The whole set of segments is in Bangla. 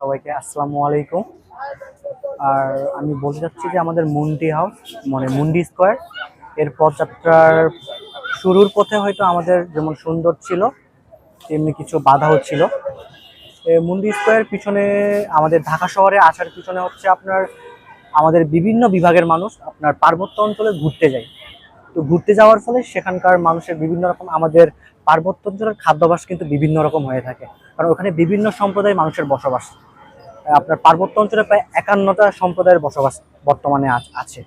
সবাইকে আসসালামু আলাইকুম। আর আমি বলতে চাচ্ছি যে আমাদের মুন্ডি হাউস মানে মুন্ডি স্কোয়ার এর পথযাত্রার শুরুর পথে হয়তো আমাদের যেমন সুন্দর ছিল তেমনি কিছু বাধাও ছিল। মুন্ডি স্কোয়ার পিছনে আমাদের ঢাকা শহরে আসার পিছনে হচ্ছে আপনার আমাদের বিভিন্ন বিভাগের মানুষ আপনার পার্বত্য অঞ্চলে ঘুরতে যায়। তো ঘুরতে যাওয়ার ফলে সেখানকার মানুষের বিভিন্ন রকম আমাদের পার্বত্য অঞ্চলের খাদ্যাভ্যাস কিন্তু বিভিন্ন রকম হয়ে থাকে, কারণ ওখানে বিভিন্ন সম্প্রদায়ের মানুষের বসবাস। আপনার পার্বত্য অঞ্চলে প্রায় 51টা সম্প্রদায়ের বসবাস বর্তমানে আছে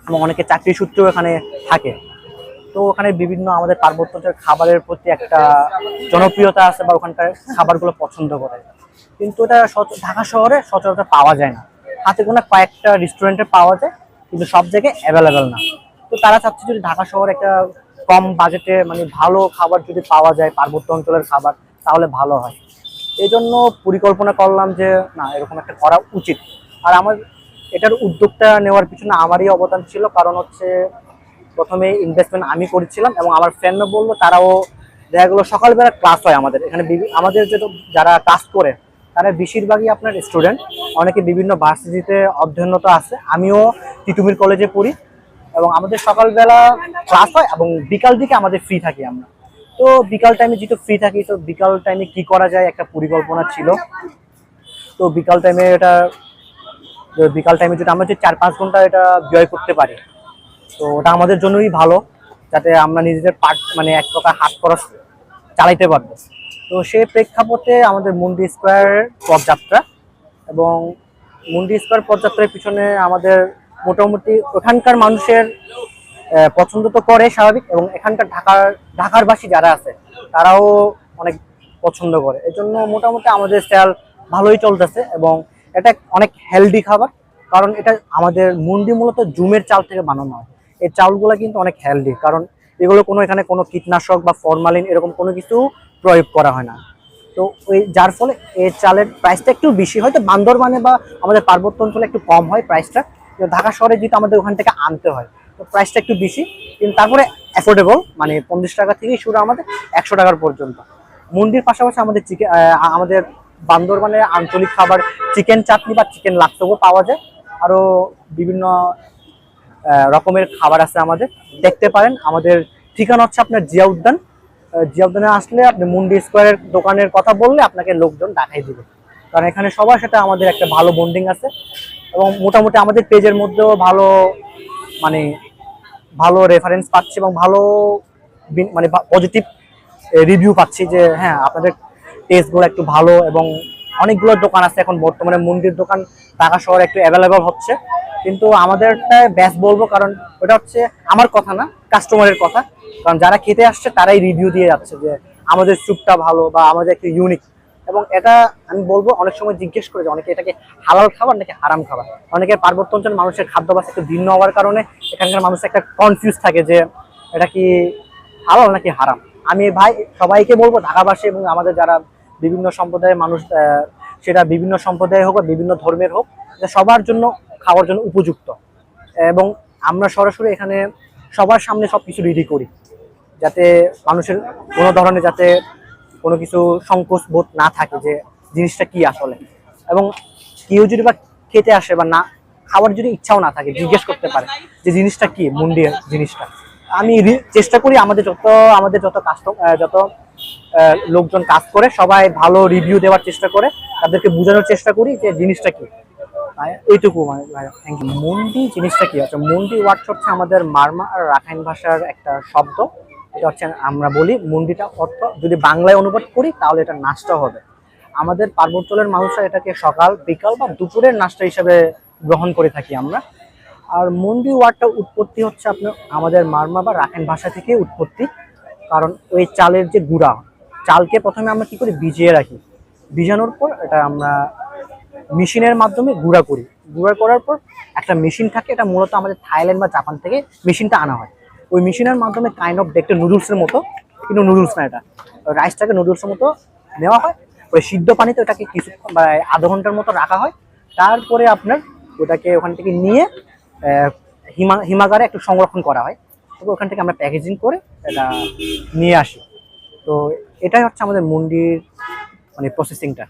এবং অনেকে চাকরি সূত্রেও এখানে থাকে। তো ওখানে বিভিন্ন আমাদের পার্বত্য অঞ্চলের খাবারের প্রতি একটা জনপ্রিয়তা আছে বা ওখানকার খাবারগুলো পছন্দ করে, কিন্তু এটা ঢাকা শহরে সচরাচর পাওয়া যায় না। হাতে গোনা কয়েকটা রেস্টুরেন্টে পাওয়া যায়, কিন্তু সব জায়গায় অ্যাভেলেবেল না। তো তারা চাচ্ছে যদি ঢাকা শহরে একটা কম বাজেটে মানে ভালো খাবার যদি পাওয়া যায়, পার্বত্য অঞ্চলের খাবার, তাহলে ভালো হয়। এই জন্য পরিকল্পনা করলাম যে না, এরকম একটা করা উচিত। আর আমার এটার উদ্যোগটা নেওয়ার পিছনে আমারই অবদান ছিল, কারণ হচ্ছে প্রথমে ইনভেস্টমেন্ট আমি করেছিলাম এবং আমার ফ্রেন্ডরা বললো, তারাও দেখা গেলো সকালবেলা ক্লাস হয় আমাদের এখানে। আমাদের যারা কাজ করে তারা বেশিরভাগই আপনার স্টুডেন্ট, অনেকে বিভিন্ন ভার্সিটিতে অধ্যয়নরত আছে। আমিও তিতুমির কলেজে পড়ি এবং আমাদের সকালবেলা ক্লাস হয় এবং বিকাল দিকে আমাদের ফ্রি থাকি আমরা। তো বিকাল টাইমে যেহেতু ফ্রি থাকি, তো বিকাল টাইমে কি করা যায় একটা পরিকল্পনা ছিল। তো বিকাল টাইমে যদি আমরা যে 4-5 ঘন্টা এটা ব্যয় করতে পারি, তো ওটা আমাদের জন্যই ভালো, যাতে আমরা নিজেদের মানে এক প্রকার হাত খরচ চালাইতে পারবো। তো সেই প্রেক্ষাপটে আমাদের মুন্ডি স্কোয়ার পদযাত্রা, এবং মুন্ডি স্কোয়ার পদযাত্রার পিছনে আমাদের মোটামুটি ওখানকার মানুষের পছন্দ তো করে স্বাভাবিক, এবং এখানকার ঢাকারবাসী যারা আছে তারাও অনেক পছন্দ করে। এই জন্য মোটামুটি আমাদের সেল ভালোই চলতেছে এবং এটা অনেক হেলদি খাবার, কারণ এটা আমাদের মুন্ডি মূলত জুমের চাল থেকে বানানো হয়। এই চাউলগুলো কিন্তু অনেক হেলদি, কারণ এগুলো এখানে কোনো কীটনাশক বা ফরমালিন এরকম কোনো কিছু প্রয়োগ করা হয় না। তো ওই যার ফলে এই চালের প্রাইসটা একটু বেশি, হয়তো বান্দরবানে বা আমাদের পার্বত্য অঞ্চলে একটু কম হয় প্রাইসটা, ঢাকা শহরে যেহেতু আমাদের ওখান থেকে আনতে হয়, তো প্রাইসটা একটু বেশি, কিন্তু তারপরে অ্যাফোর্ডেবল, মানে 50 টাকা থেকেই শুরু আমাদের 100 টাকার পর্যন্ত। মুন্ডির পাশাপাশি আমাদের বান্দরবানের আঞ্চলিক খাবার চিকেন চাটনি বা চিকেন লাক্সোও পাওয়া যায়। আরও বিভিন্ন রকমের খাবার আছে আমাদের, দেখতে পারেন। আমাদের ঠিকানা হচ্ছে আপনার জিয়া উদ্যান। জিয়া উদ্যানে আসলে আপনি মুন্ডি স্কোয়ারের দোকানের কথা বললে আপনাকে লোকজন দেখাই দিবে, কারণ এখানে সবার সাথে আমাদের একটা ভালো বন্ডিং আছে এবং মোটামুটি আমাদের পেজের মধ্যেও মানে ভালো রেফারেন্স পাচ্ছি এবং ভালো মানে পজিটিভ রিভিউ পাচ্ছি যে হ্যাঁ, আপনাদের টেস্টগুলো একটু ভালো। এবং অনেকগুলো দোকান আছে এখন বর্তমানে, মুন্ডির দোকান ঢাকা শহরে একটু অ্যাভেলেবল হচ্ছে, কিন্তু আমাদেরটাই বেস্ট বলবো, কারণ ওটা হচ্ছে আমার কথা না, কাস্টমারের কথা। কারণ যারা খেতে আসছে তারাই রিভিউ দিয়ে যাচ্ছে যে আমাদের স্যুপটা ভালো বা আমাদের একটু ইউনিক। এবং এটা আমি বলবো, অনেক সময় জিজ্ঞেস করে যে অনেকে এটাকে হালাল খাবার নাকি হারাম খাবার। অনেকের পার্বত্য অঞ্চলের মানুষের খাদ্যাভ্যাস একটু ভিন্ন হওয়ার কারণে এখানকার মানুষ একটা কনফিউজ থাকে যে এটা কি হালাল নাকি হারাম। আমি ভাই সবাইকে বলবো, ঢাকাবাসী এবং আমাদের যারা বিভিন্ন সম্প্রদায়ের মানুষ, সেটা বিভিন্ন সম্প্রদায় হোক বা বিভিন্ন ধর্মের হোক, সবার জন্য খাওয়ার জন্য উপযুক্ত। এবং আমরা সরাসরি এখানে সবার সামনে সবকিছু রেডি করি, যাতে মানুষের কোনো ধরনের যাতে কোনো কিছু সংকোচ বোধ না থাকে যে জিনিসটা কি আসলে। এবং কেউ যদি বা খেতে আসে বা না খাওয়ার যদি ইচ্ছাও না থাকে, জিজ্ঞেস করতে পারে যে জিনিসটা কি মুন্ডির জিনিসটা। আমি চেষ্টা করি আমাদের যত লোকজন কাজ করে সবাই ভালো রিভিউ দেওয়ার চেষ্টা করে, তাদেরকে বোঝানোর চেষ্টা করি যে জিনিসটা কি। এইটুকু মানে থ্যাংক ইউ। মুন্ডি জিনিসটা কি হচ্ছে, মুন্ডি ওয়ার্ড হচ্ছে আমাদের মারমা আর রাখাইন ভাষার একটা শব্দ। এটা হচ্ছে আমরা বলি মুন্ডিটা অর্থ যদি বাংলায় অনুবাদ করি তাহলে এটা নাস্তা হবে। আমাদের পার্বত্যলের মানুষরা এটাকে সকাল বিকাল বা দুপুরের নাস্তা হিসেবে গ্রহণ করে থাকি আমরা। আর মুন্ডি ওয়ার্ডটা উৎপত্তি হচ্ছে আপনার আমাদের মারমা বা রাখাইন ভাষা থেকে উৎপত্তি, কারণ ওই চালের যে গুঁড়া, চালকে প্রথমে আমরা কি করি, ভিজিয়ে রাখি। ভিজানোর পর এটা আমরা মেশিনের মাধ্যমে গুঁড়া করি। গুঁড়া করার পর একটা মেশিন থাকে, এটা মূলত আমাদের থাইল্যান্ড বা জাপান থেকে মেশিনটা আনা হয়। ওই মেশিনের মাধ্যমে কাইন্ড অফ দেখতে নুডলসের মতো, কিন্তু নুডলস না, এটা রাইসটাকে নুডলসের মতো নেওয়া হয়। ওই সিদ্ধ পানিতে ওটাকে কিছু আধা ঘন্টার মতো রাখা হয়। তারপরে আপনার ওটাকে ওখান থেকে নিয়ে হিমাগারে একটু সংরক্ষণ করা হয়। তবে ওখান থেকে আমরা প্যাকেজিং করে এটা নিয়ে আসি। তো এটাই হচ্ছে আমাদের মুন্ডির মানে প্রসেসিংটা।